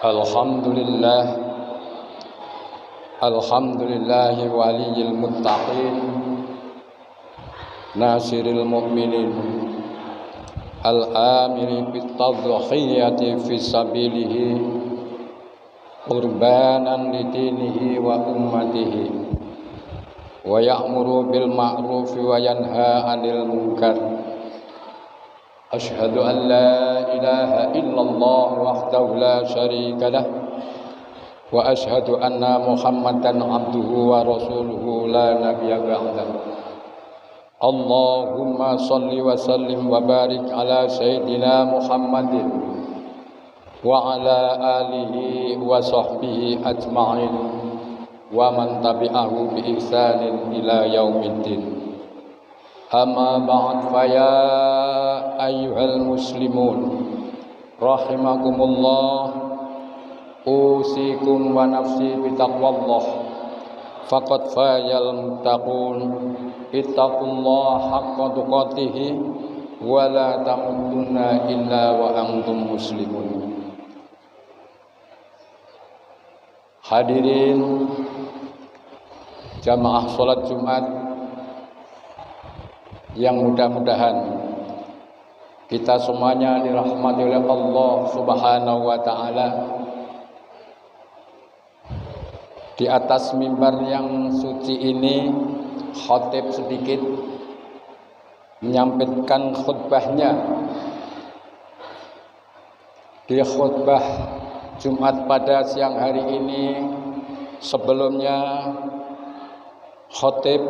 Alhamdulillah, alhamdulillahi waliyil muttaqin, nasiril mu'minin, al-amiri bitadhiyati fi sabilihi, qurbanan lidinihi wa ummatihi, wa ya'muru bil ma'rufi wa yanha 'anil munkar. Asyhadu an la ilaha illallah wahdahu la syarika lah wa asyhadu anna Muhammadan abduhu wa rasuluhu la nabiyya ba'dah. Allahumma shalli wa sallim wa barik ala sayyidina Muhammadin wa ala alihi wa sahbihi ajma'in wa man tabi'ahu bi ihsanin ila yaumiddin. Amma ba'd, fa ya ayyuhal muslimun rahimakumullah, usikum wa nafsi bitaqwallah, faqad fayal muttaqun, ittaqullaha haqqa tuqatih wa la tamutunna illa wa antum muslimun. Hadirin jamaah salat Jumat yang mudah-mudahan kita semuanya dirahmati oleh Allah Subhanahu wa taala. Di atas mimbar yang suci ini, khatib sedikit menyampaikan khutbahnya. Di khutbah Jumat pada siang hari ini, sebelumnya khatib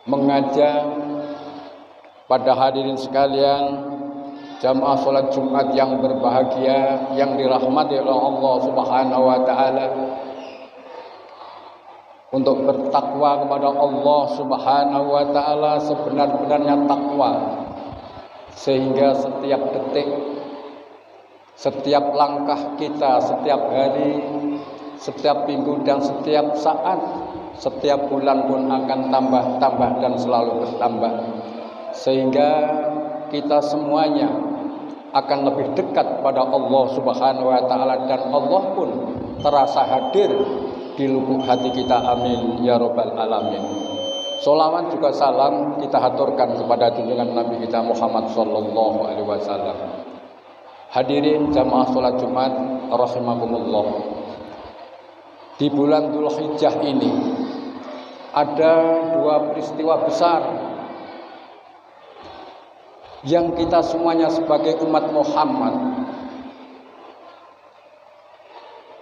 mengajak pada hadirin sekalian jamaah salat Jumat yang berbahagia, yang dirahmati oleh Allah Subhanahu wa taala, untuk bertakwa kepada Allah Subhanahu wa taala sebenar-benarnya takwa, sehingga setiap detik, setiap langkah kita, setiap hari, setiap minggu dan setiap saat, setiap bulan pun akan tambah dan selalu bertambah, sehingga kita semuanya akan lebih dekat pada Allah Subhanahu wa taala, dan Allah pun terasa hadir di lubuk hati kita. Amin ya rabbal alamin. Sholawat juga salam kita haturkan kepada junjungan Nabi kita Muhammad sallallahu alaihi wasallam. Hadirin jamaah salat Jumat rahimakumullah, di bulan Dzulhijjah ini ada dua peristiwa besar yang kita semuanya sebagai umat Muhammad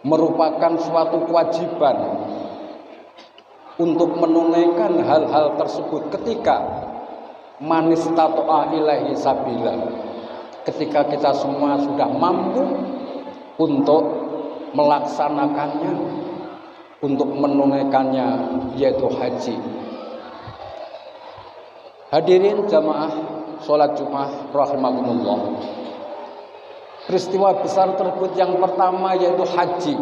merupakan suatu kewajiban untuk menunaikan hal-hal tersebut ketika man istata'a ilaihi sabila, ketika kita semua sudah mampu untuk melaksanakannya, untuk menunaikannya, yaitu haji. Hadirin jamaah salat Jumat rahimakumullah, peristiwa besar tersebut yang pertama yaitu haji.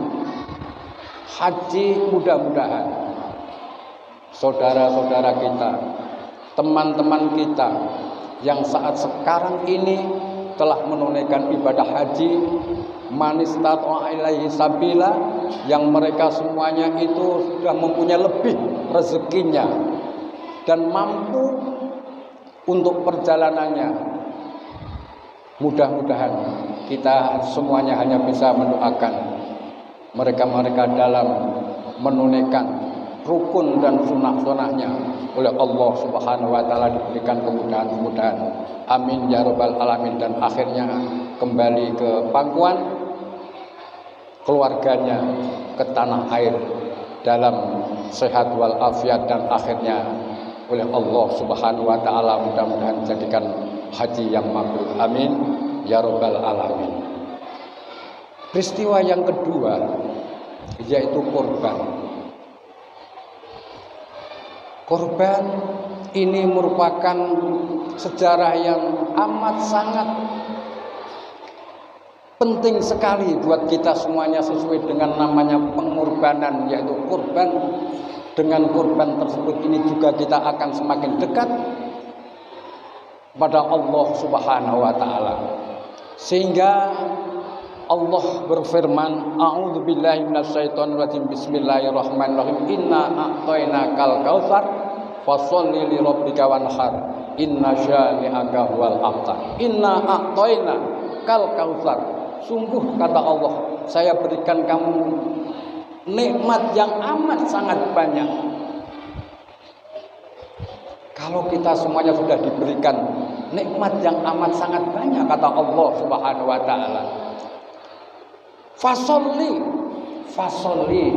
Haji, mudah-mudahan saudara-saudara kita, teman-teman kita yang saat sekarang ini telah menunaikan ibadah haji, man istata'a ilaihi sabila, yang mereka semuanya itu sudah mempunyai lebih rezekinya dan mampu untuk perjalanannya. Mudah-mudahan kita semuanya hanya bisa mendoakan mereka-mereka dalam menunaikan rukun dan sunnah-sunnahnya oleh Allah Subhanahu wa taala diberikan kemudahan-kemudahan. Amin ya rabbal alamin. Dan akhirnya kembali ke pangkuan keluarganya, ke tanah air dalam sehat wal afiat, dan akhirnya oleh Allah Subhanahu wa taala mudah-mudahan jadikan haji yang mabrur. Amin ya rabbal alamin. Peristiwa yang kedua yaitu kurban. Kurban ini merupakan sejarah yang amat sangat penting sekali buat kita semuanya, sesuai dengan namanya pengorbanan, yaitu kurban. Dengan kurban tersebut ini juga kita akan semakin dekat pada Allah Subhanahu wa taala. Sehingga Allah berfirman, a'udzubillahi minasyaitonirrajim, bismillahirrahmanirrahim, inna a'tainakal kautsar fasholli lirabbika wanhar inna syani'aka huwal abtar. Inna a'tainakal kautsar, sungguh kata Allah, saya berikan kamu nikmat yang amat sangat banyak. Kalau kita semuanya sudah diberikan nikmat yang amat sangat banyak, kata Allah Subhanahu wa taala, fasolli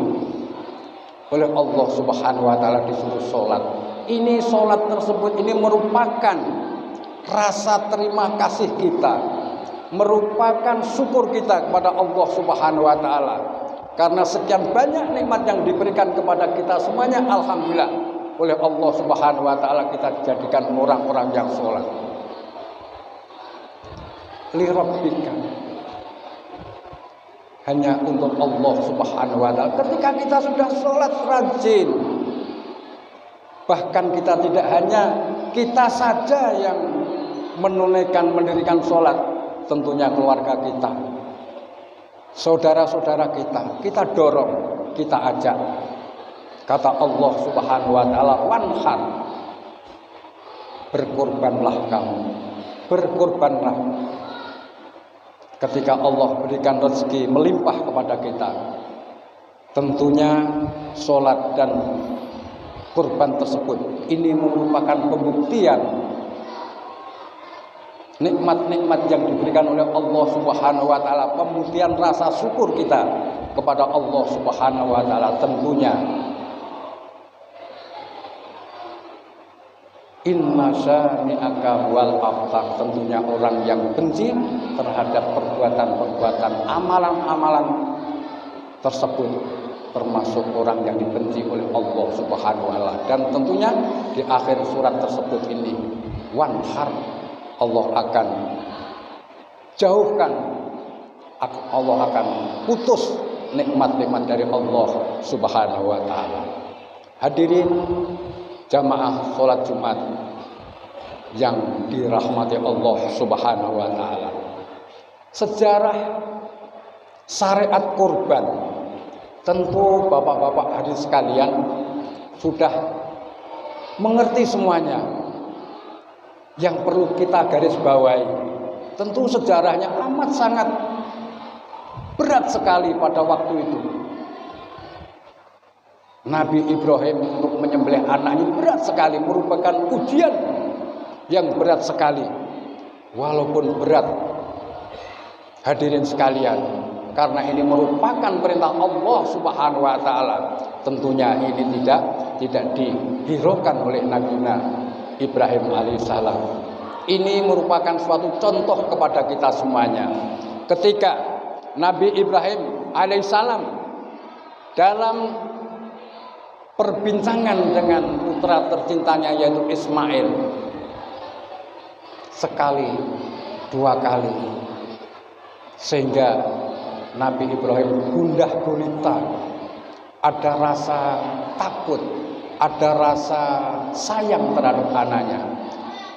oleh Allah Subhanahu wa taala disuruh sholat. Ini sholat tersebut ini merupakan rasa terima kasih kita, merupakan syukur kita kepada Allah Subhanahu wa taala, karena sekian banyak nikmat yang diberikan kepada kita semuanya, alhamdulillah oleh Allah Subhanahu wa taala kita dijadikan orang-orang yang sholat. Li rabbika, hanya untuk Allah Subhanahu wa taala. Ketika kita sudah sholat rajin, bahkan kita tidak hanya kita saja yang mendirikan sholat, tentunya keluarga kita, saudara-saudara kita dorong, kita ajak. Kata Allah Subhanahu wa taala, wanhar, berkorbanlah kamu, berkorbanlah. Ketika Allah berikan rezeki melimpah kepada kita, tentunya sholat dan kurban tersebut ini merupakan pembuktian nikmat-nikmat yang diberikan oleh Allah Subhanahu wa taala, pembuktian rasa syukur kita kepada Allah Subhanahu wa taala. Tentunya inna syani'aka wal abtar, tentunya orang yang benci terhadap perbuatan-perbuatan, amalan-amalan tersebut termasuk orang yang dibenci oleh Allah Subhanahu wa taala. Dan tentunya di akhir surat tersebut ini, wanhar, Allah akan jauhkan, Allah akan putus nikmat-nikmat dari Allah Subhanahu wa taala. Hadirin jamaah sholat Jumat yang dirahmati Allah Subhanahu wa taala, sejarah syariat kurban tentu bapak-bapak hadirin sekalian sudah mengerti semuanya. Yang perlu kita garis bawahi, tentu sejarahnya amat sangat berat sekali pada waktu itu. Nabi Ibrahim untuk menyembelih anaknya berat sekali, merupakan ujian yang berat sekali. Walaupun berat, hadirin sekalian, karena ini merupakan perintah Allah Subhanahu wa taala, tentunya ini tidak dihiraukan oleh Nabi Ibrahim alaihissalam. Ini merupakan suatu contoh kepada kita semuanya. Ketika Nabi Ibrahim alaihissalam dalam perbincangan dengan putra tercintanya yaitu Ismail, sekali, dua kali, sehingga Nabi Ibrahim gundah gulita, ada rasa takut, ada rasa sayang terhadap anaknya.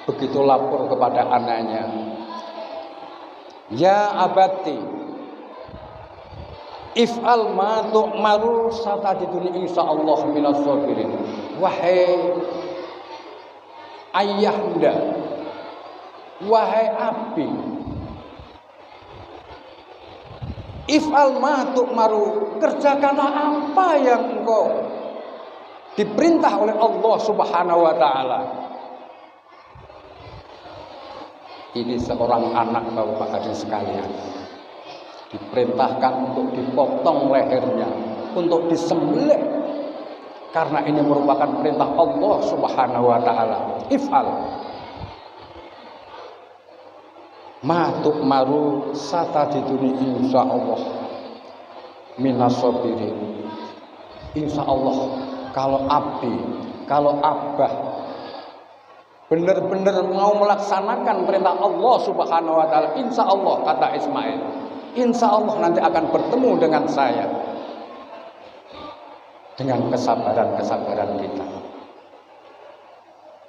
Begitu lapor kepada anaknya, ya abati, if'al ma tu'maru satajiduni insyaallah minas sabirin. Wahai ayahanda, wahai abi, if'al ma tu'maru, kerjakanlah apa yang engkau diperintah oleh Allah Subhanahu wa taala. Ini seorang anak bapak hadirin sekalian, diperintahkan untuk dipotong lehernya, untuk disembelih, karena ini merupakan perintah Allah Subhanahu wa taala. If'al ma tu'maru satajiduni insyaallah minas sabirin. Insyaallah, kalau abdi, kalau abah benar-benar mau melaksanakan perintah Allah Subhanahu wa taala, insyaallah, kata Ismail, insyaallah nanti akan bertemu dengan saya. Dengan kesabaran kita.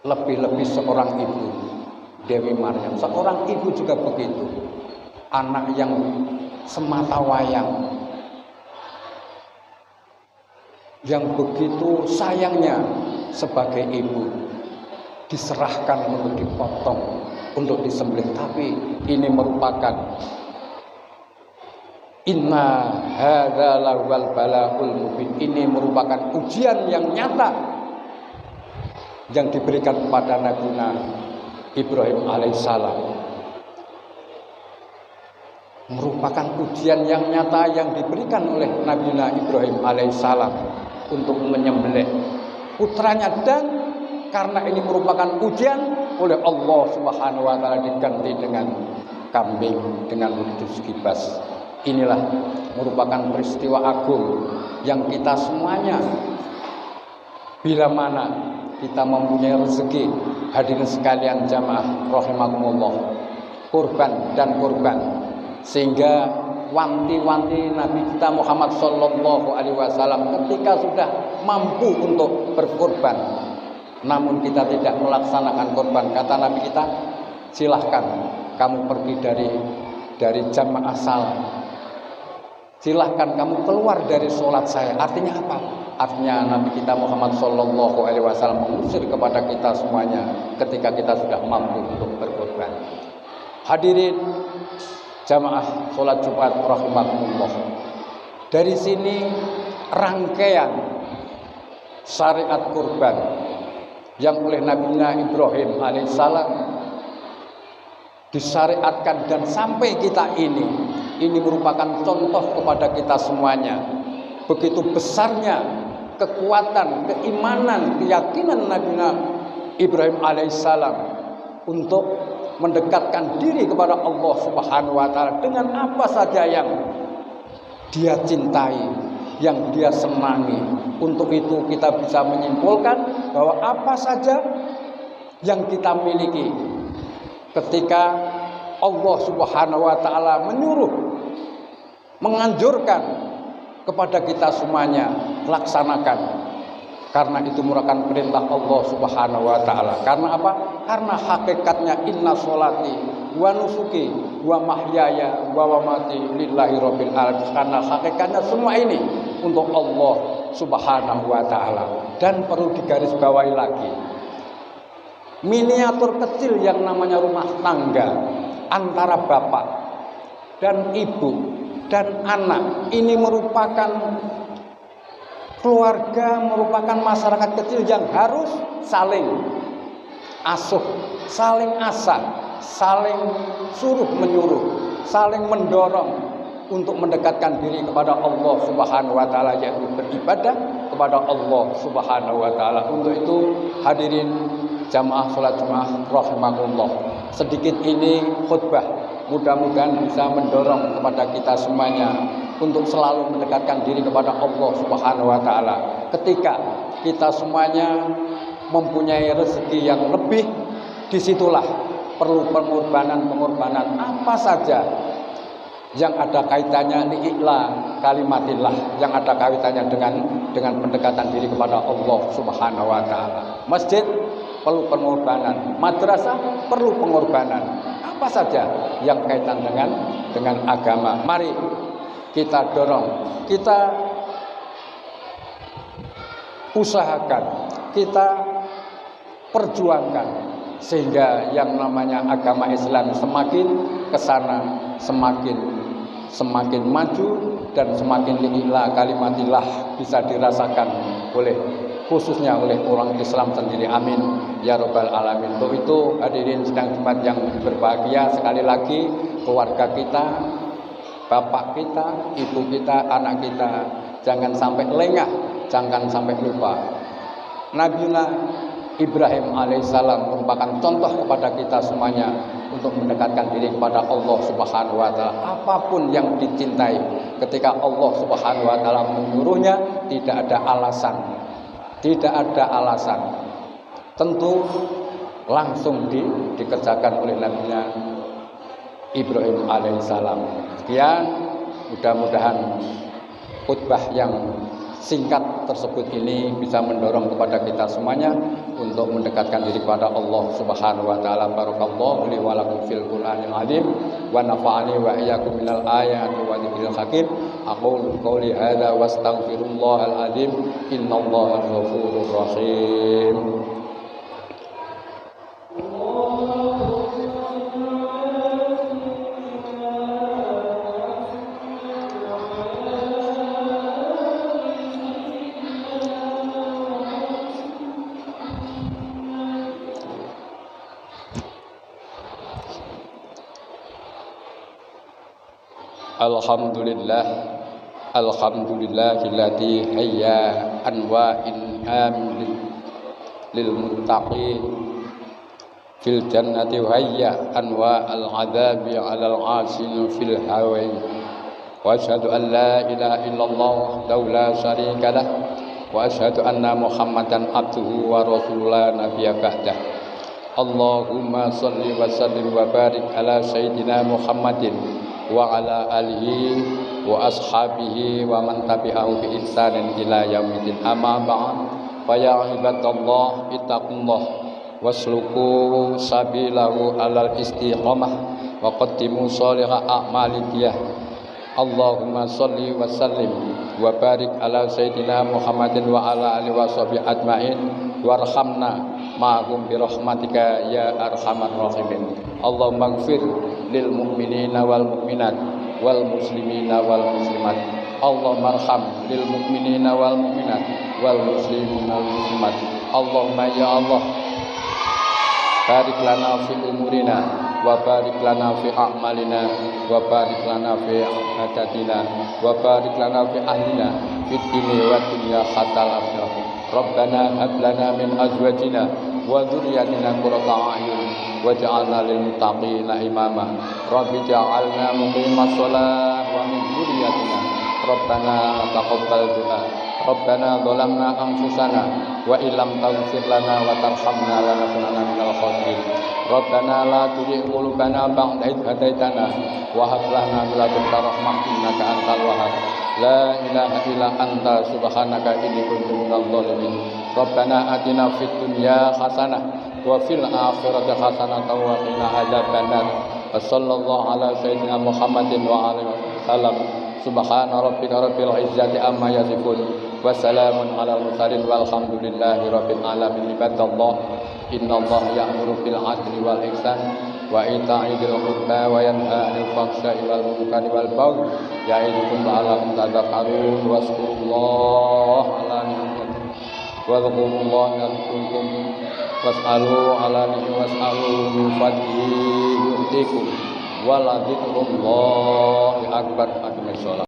Lebih-lebih seorang ibu, Dewi Maryam, seorang ibu juga begitu. Anak yang semata wayang yang begitu sayangnya sebagai ibu diserahkan untuk dipotong, untuk disembelih. Tapi ini merupakan inna hadza lawal bala'ul mubin, ini merupakan ujian yang nyata yang diberikan kepada Nabi Ibrahim alaihissalam, merupakan ujian yang nyata yang diberikan oleh Nabi Ibrahim alaihissalam untuk menyembelih putranya, dan karena ini merupakan ujian oleh Allah Subhanahu wa taala diganti dengan kambing, dengan wedus kibas. Inilah merupakan peristiwa agung yang kita semuanya, bila mana kita mempunyai rezeki, hadirin sekalian jamaah rahimakumullah, kurban dan kurban, sehingga wanti-wanti Nabi kita Muhammad sallallahu alaihi wasallam ketika sudah mampu untuk berkurban, namun kita tidak melaksanakan kurban, kata Nabi kita, silahkan kamu pergi dari jamaah salat, silahkan kamu keluar dari sholat saya. Artinya apa? Artinya Nabi kita Muhammad sallallahu alaihi wasallam mengusir kepada kita semuanya ketika kita sudah mampu untuk berkorban. Hadirin jamaah sholat Jumat rahimakumullah, dari sini rangkaian syariat kurban yang oleh Nabi Ibrahim alaihissalam disyariatkan dan sampai kita ini merupakan contoh kepada kita semuanya. Begitu besarnya kekuatan, keimanan, keyakinan Nabi Ibrahim alaihissalam untuk mendekatkan diri kepada Allah Subhanahu wa taala dengan apa saja yang dia cintai, yang dia senangi. Untuk itu kita bisa menyimpulkan bahwa apa saja yang kita miliki, ketika Allah Subhanahu wa taala menyuruh, menganjurkan kepada kita semuanya, laksanakan. Karena itu merupakan perintah Allah Subhanahu wa taala. Karena apa? Karena hakikatnya inna sholati wa nusuki wa mahyaya wa mamati lillahi rabbil alamin. Karena hakikatnya semua ini untuk Allah Subhanahu wa taala. Dan perlu digarisbawahi lagi, miniatur kecil yang namanya rumah tangga antara bapak dan ibu dan anak ini merupakan keluarga, merupakan masyarakat kecil yang harus saling asuh, saling asah, saling suruh menyuruh, saling mendorong untuk mendekatkan diri kepada Allah Subhanahu wa taala, yaitu beribadah kepada Allah Subhanahu wa taala. Untuk itu hadirin jamaah salat Jumat rahimakumullah, sedikit ini khutbah mudah-mudahan bisa mendorong kepada kita semuanya untuk selalu mendekatkan diri kepada Allah Subhanahu wa taala. Ketika kita semuanya mempunyai rezeki yang lebih, disitulah perlu pengorbanan apa saja yang ada kaitannya li'ila kalimatillah, yang ada kaitannya dengan pendekatan diri kepada Allah Subhanahu wa taala. Masjid perlu pengorbanan, madrasah perlu pengorbanan, apa saja yang kaitan dengan agama. Mari kita dorong, kita usahakan, kita perjuangkan sehingga yang namanya agama Islam semakin kesana, semakin maju dan semakin li'ila kalimatillah bisa dirasakan oleh khususnya oleh orang Islam sendiri. Amin ya rabbal alamin. Untuk itu hadirin sidang Jumat yang berbahagia, sekali lagi keluarga kita, bapak kita, ibu kita, anak kita, jangan sampai lengah, jangan sampai lupa. Nabi Ibrahim alaihissalam merupakan contoh kepada kita semuanya untuk mendekatkan diri kepada Allah Subhanahu wa taala. Apapun yang dicintai, ketika Allah Subhanahu wa taala menyuruhnya, tidak ada alasan. Tidak ada alasan. Tentu langsung dikerjakan oleh Nabi Ibrahim alaihissalam. Sekian, mudah-mudahan khutbah yang singkat tersebut ini bisa mendorong kepada kita semuanya untuk mendekatkan diri kepada Allah Subhanahu wa taala. Barakallahu li wa lakum fil Qur'anil azim wa nafa'ani wa iyyakum minal ayati wa dzikril hakim. Aqulu qouli hadza wastaghfirullahal azim. Innallaha ghafurur rahim. Alhamdulillah, alhamdulillahilladzi hayya anwa'in amin lil muttaqin fil jannati wa hayya anwa'al adzabi 'alal 'asin fil hawain. Wa asyhadu an la ilaha illallah wahdahu la syarika lah wa asyhadu anna Muhammadan abduhu wa rasuluhu nabiyya ba'dah. Allahumma shalli wa sallim wa barik ala sayyidina Muhammadin wa ala alihi wa ashabihi wa man tabi'ahu bi ihsanin ila yaumil amma ba'd. Fa ya ibadallah ittaqullah wasluku sabilahu alal istiqamah wa qaddimu shalihah a'malidiyah. Allahumma shalli wa sallim wa barik ala sayyidina Muhammadin wa ala alihi wa sahbihi ajmain warhamna ma'hum bi rahmatika ya arhamar rahimin. Allahumma ighfir lil mu'minina wal mu'minat wal muslimina wal muslimat. Allahumma arham lil mu'minina wal mu'minat wal muslimina wal muslimat. Allahumma ya Allah barik lana fi umurina wa barik lana fi a'malina wa barik lana fi hadatina wa barik lana fi ahlina fid dunya wa dunya hatal akhirah. Rabbana hab lana min azwajina wa dzurriyyatina qurrata a'yun waj'alna lil muttaqina imama. Rabbi ja'alna muqimas shalah wa min dzurriyyatina Rabbana taqabbal du'a. Rabbana dhalamna anfusana wa illam taghfir lana wa tarhamna lanakunanna minal khasirin. Rabbana la tuzigh qulubana ba'da idh hadaitana wa hab lana min ladunka rahmah innaka antal wahhab. La ilaha illa anta subhanaka inni kuntu minadh dhalimin. Rabbana atina fid dunya hasanah wa fil akhirati hasanah wa qina adzabannar. Wassallallahu ala sayyidina Muhammadin wa alihi wasallam. Subhana rabbika rabbil izzati amma yasifun wa salamun alal mursalin walhamdulillahi rabbil alamin. Ibadallah, innallaha ya'muru bil 'adli wal ihsan wa ita'i dzil qurba wa yanha 'anil fahsya'i wal munkari wal baghi ya'idukum la'allakum tadhakkarun. Wasqurullaha 'ala ni'matihi wadhkurullaha yadhkurkum was'alu 'ala ni'matihi was'alu min fadlihi yu'tikum wa la dzikrullahi akbar.